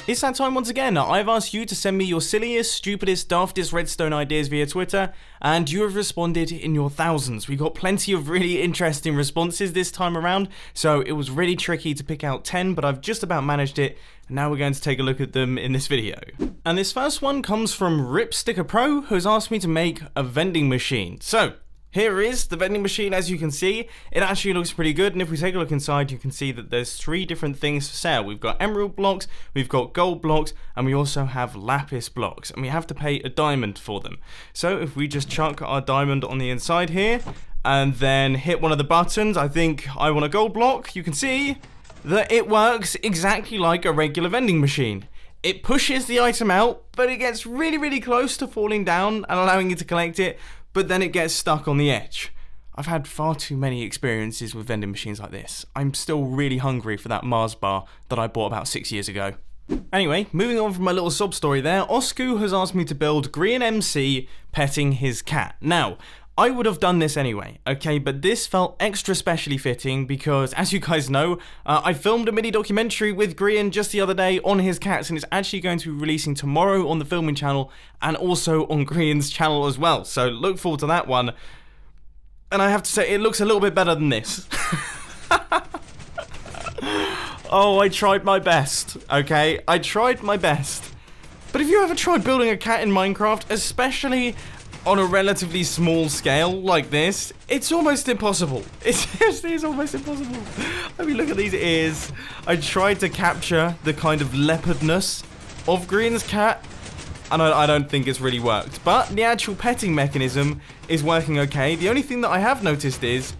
It's that time once again. I've asked you to send me your silliest, stupidest, daftest redstone ideas via Twitter, and you have responded in your thousands. We got plenty of really interesting responses this time around, so it was really tricky to pick out 10, but I've just about managed it, and now we're going to take a look at them in this video. And this first one comes from Ripsticker Pro, who's asked me to make a vending machine. So, here is the vending machine. As you can see, it actually looks pretty good, and if we take a look inside, you can see that there's 3 different things for sale. We've got emerald blocks, we've got gold blocks, and we also have lapis blocks, and we have to pay a diamond for them. So if we just chuck our diamond on the inside here, and then hit one of the buttons, I think I want a gold block, you can see that it works exactly like a regular vending machine. It pushes the item out, but it gets really, really close to falling down and allowing you to collect it, but then it gets stuck on the edge. I've had far too many experiences with vending machines like this. I'm still really hungry for that Mars bar that I bought about 6 years ago. Anyway, moving on from my little sob story there, Osku has asked me to build Green MC petting his cat. Now, I would have done this anyway, okay, but this felt extra specially fitting because, as you guys know, I filmed a mini documentary with Grian just the other day on his cats, and it's actually going to be releasing tomorrow on the filming channel and also on Grian's channel as well, so look forward to that one. And I have to say, it looks a little bit better than this. Oh, I tried my best, okay? I tried my best. But have you ever tried building a cat in Minecraft, especially on a relatively small scale like this? It's almost impossible. It seriously is almost impossible. I mean, look at these ears. I tried to capture the kind of leopardness of Green's cat, and I don't think it's really worked. But the actual petting mechanism is working okay. The only thing that I have noticed is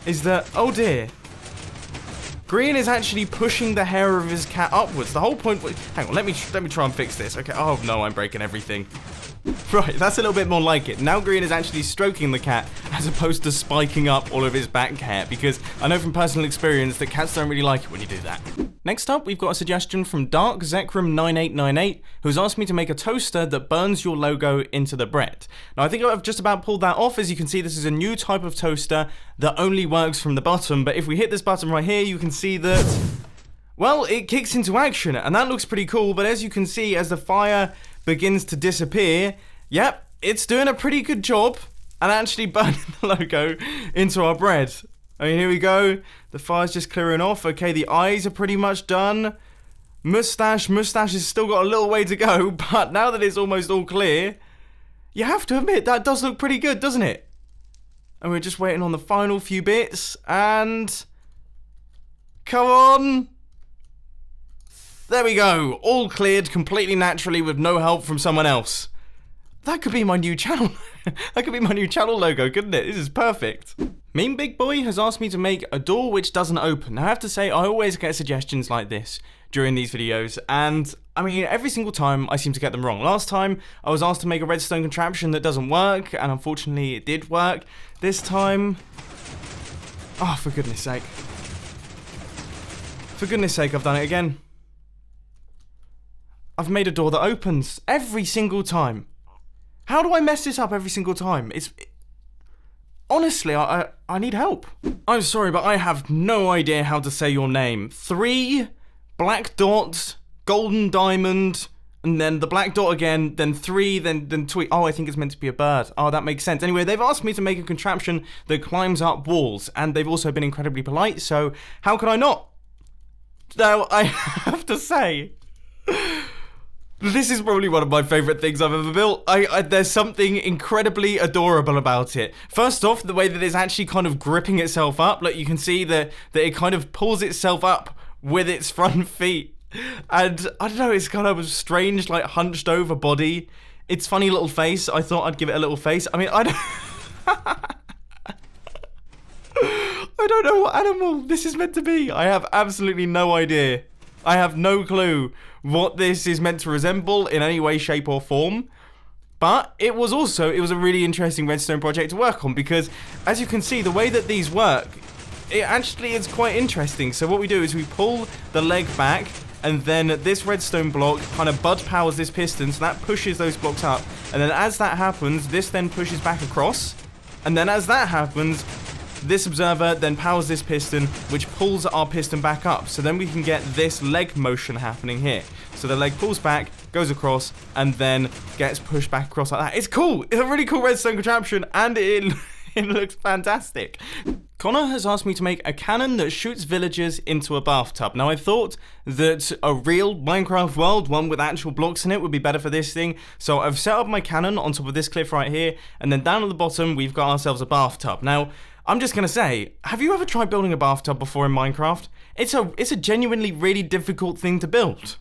that, oh dear, Green is actually pushing the hair of his cat upwards. The whole point was, hang on, let me try and fix this. Okay, oh no, I'm breaking everything. Right, that's a little bit more like it. Now Green is actually stroking the cat as opposed to spiking up all of his back hair, because I know from personal experience that cats don't really like it when you do that. Next up, we've got a suggestion from Dark Zekram 9898, who's asked me to make a toaster that burns your logo into the bread. Now I think I've just about pulled that off. As you can see, this is a new type of toaster that only works from the bottom, but if we hit this button right here, you can see that, well, it kicks into action, and that looks pretty cool. But as you can see, as the fire begins to disappear, yep, it's doing a pretty good job and actually burning the logo into our bread. I mean, here we go. The fire's just clearing off. Okay, the eyes are pretty much done. Mustache has still got a little way to go, but now that it's almost all clear, you have to admit that does look pretty good, doesn't it? And we're just waiting on the final few bits, and come on. There we go, all cleared completely naturally with no help from someone else. That could be my new channel. That could be my new channel logo, couldn't it? This is perfect. Mean Big Boy has asked me to make a door which doesn't open. Now I have to say, I always get suggestions like this during these videos, and I mean, every single time I seem to get them wrong. Last time, I was asked to make a redstone contraption that doesn't work, and unfortunately it did work. This time, oh, for goodness sake. For goodness sake, I've done it again. I've made a door that opens every single time. How do I mess this up every single time? Honestly, I need help. I'm sorry, but I have no idea how to say your name. 3 black dots, golden diamond, and then the black dot again, then 3, then tweet. Oh, I think it's meant to be a bird. Oh, that makes sense. Anyway, they've asked me to make a contraption that climbs up walls, and they've also been incredibly polite, so how can I not? Now, I have to say, this is probably one of my favourite things I've ever built. There's something incredibly adorable about it. First off, the way that it's actually kind of gripping itself up. Like, you can see that it kind of pulls itself up with its front feet. And, I don't know, it's kind of a strange, like, hunched over body. Its funny little face. I thought I'd give it a little face. I mean, I don't know what animal this is meant to be. I have absolutely no idea. I have no clue what this is meant to resemble in any way, shape or form. But it was a really interesting redstone project to work on, because as you can see, the way that these work, it actually is quite interesting. So what we do is we pull the leg back, and then this redstone block kind of bud powers this piston, so that pushes those blocks up. And then as that happens, this then pushes back across. And then as that happens, this observer then powers this piston, which pulls our piston back up. So then we can get this leg motion happening here. So the leg pulls back, goes across, and then gets pushed back across like that. It's cool. It's a really cool redstone contraption, and it looks fantastic. Connor has asked me to make a cannon that shoots villagers into a bathtub. Now, I thought that a real Minecraft world, one with actual blocks in it, would be better for this thing. So I've set up my cannon on top of this cliff right here, and then down at the bottom, we've got ourselves a bathtub. Now, I'm just going to say, have you ever tried building a bathtub before in Minecraft? It's a genuinely really difficult thing to build.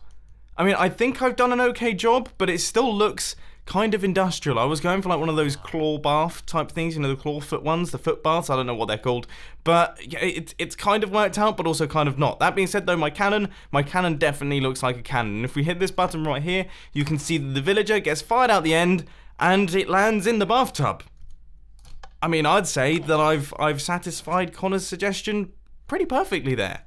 I mean, I think I've done an okay job, but it still looks kind of industrial. I was going for like one of those claw bath type things, you know, the claw foot ones, the foot baths, I don't know what they're called, but yeah, it's kind of worked out, but also kind of not. That being said though, my cannon definitely looks like a cannon, and if we hit this button right here, you can see that the villager gets fired out the end, and it lands in the bathtub. I mean, I'd say that I've satisfied Connor's suggestion pretty perfectly there.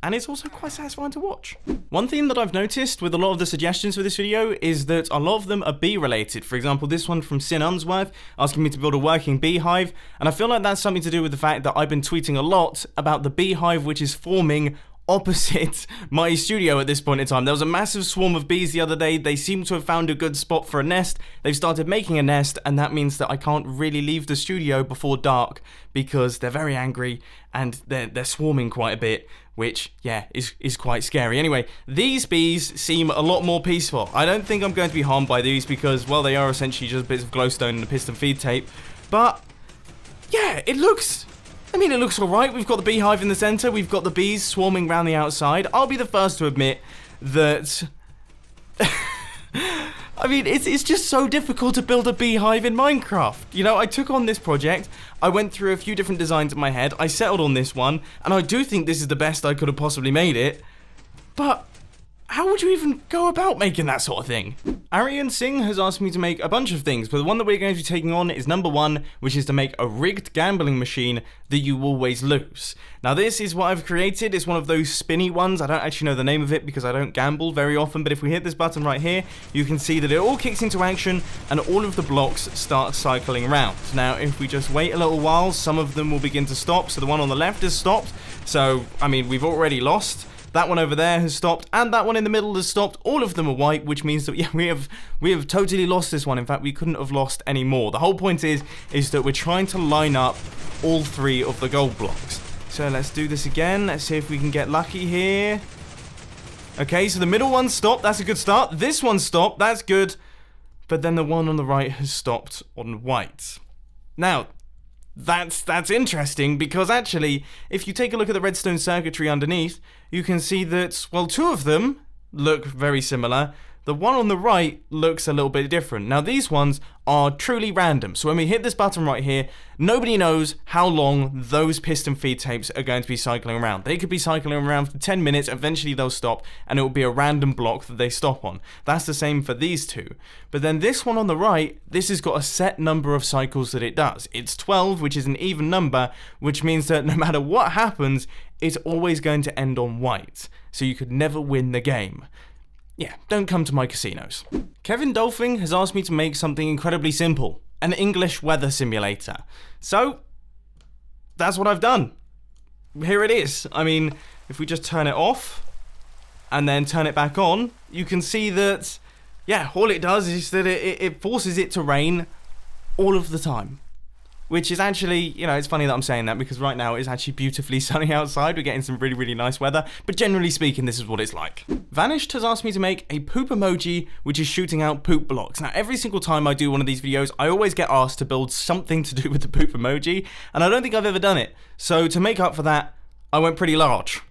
And it's also quite satisfying to watch. One thing that I've noticed with a lot of the suggestions for this video is that a lot of them are bee related. For example, this one from Sin Unsworth asking me to build a working beehive, and I feel like that's something to do with the fact that I've been tweeting a lot about the beehive which is forming opposite my studio at this point in time. There was a massive swarm of bees the other day. They seem to have found a good spot for a nest. They've started making a nest, and that means that I can't really leave the studio before dark because they're very angry and they're swarming quite a bit, which, yeah, is quite scary. Anyway, these bees seem a lot more peaceful. I don't think I'm going to be harmed by these because, well, they are essentially just bits of glowstone and a piston feed tape. But, yeah, it looks alright. We've got the beehive in the center. We've got the bees swarming around the outside. I'll be the first to admit that I mean, it's just so difficult to build a beehive in Minecraft. You know, I took on this project, I went through a few different designs in my head, I settled on this one, and I do think this is the best I could have possibly made it, but how would you even go about making that sort of thing? Aryan Singh has asked me to make a bunch of things, but the one that we're going to be taking on is number one, which is to make a rigged gambling machine that you always lose. Now this is what I've created. It's one of those spinny ones. I don't actually know the name of it because I don't gamble very often, but if we hit this button right here, you can see that it all kicks into action and all of the blocks start cycling around. Now if we just wait a little while, some of them will begin to stop. So the one on the left has stopped. So, I mean, we've already lost. That one over there has stopped, and that one in the middle has stopped. All of them are white, which means that, yeah, we have totally lost this one. In fact, we couldn't have lost any more. The whole point is that we're trying to line up all three of the gold blocks. So let's do this again. Let's see if we can get lucky here. Okay, so the middle one stopped. That's a good start. This one stopped. That's good. But then the one on the right has stopped on white. Now, that's interesting because actually, if you take a look at the redstone circuitry underneath, you can see that, well, two of them look very similar. The one on the right looks a little bit different. Now, these ones are truly random. So when we hit this button right here, nobody knows how long those piston feed tapes are going to be cycling around. They could be cycling around for 10 minutes, eventually they'll stop, and it will be a random block that they stop on. That's the same for these two. But then this one on the right, this has got a set number of cycles that it does. It's 12, which is an even number, which means that no matter what happens, it's always going to end on white. So you could never win the game. Yeah, don't come to my casinos. Kevin Dolphin has asked me to make something incredibly simple, an English weather simulator. So, that's what I've done. Here it is. I mean, if we just turn it off, and then turn it back on, you can see that, yeah, all it does is that it forces it to rain all of the time. Which is actually, you know, it's funny that I'm saying that because right now it's actually beautifully sunny outside. We're getting some really, really nice weather. But generally speaking, this is what it's like. Vanished has asked me to make a poop emoji, which is shooting out poop blocks. Now, every single time I do one of these videos, I always get asked to build something to do with the poop emoji. And I don't think I've ever done it. So to make up for that, I went pretty large.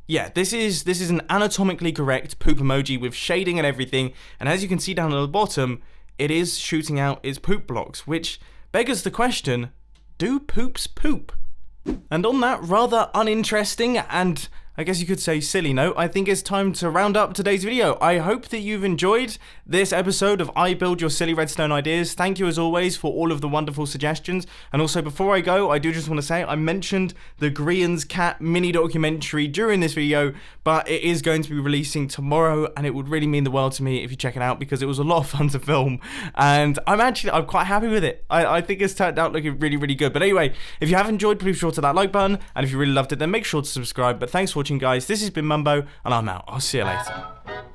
Yeah, this is an anatomically correct poop emoji with shading and everything. And as you can see down at the bottom, it is shooting out its poop blocks, which beggars the question, do poops poop? And on that rather uninteresting and I guess you could say silly note, I think it's time to round up today's video. I hope that you've enjoyed this episode of I Build Your Silly Redstone Ideas. Thank you as always for all of the wonderful suggestions. And also before I go, I do just want to say I mentioned the Grian's Cat mini documentary during this video, but it is going to be releasing tomorrow and it would really mean the world to me if you check it out because it was a lot of fun to film and I'm quite happy with it. I think it's turned out looking really, really good. But anyway, if you have enjoyed, please be sure to that like button, and if you really loved it, then make sure to subscribe. But thanks for watching, guys. This has been Mumbo, and I'm out. I'll see you later.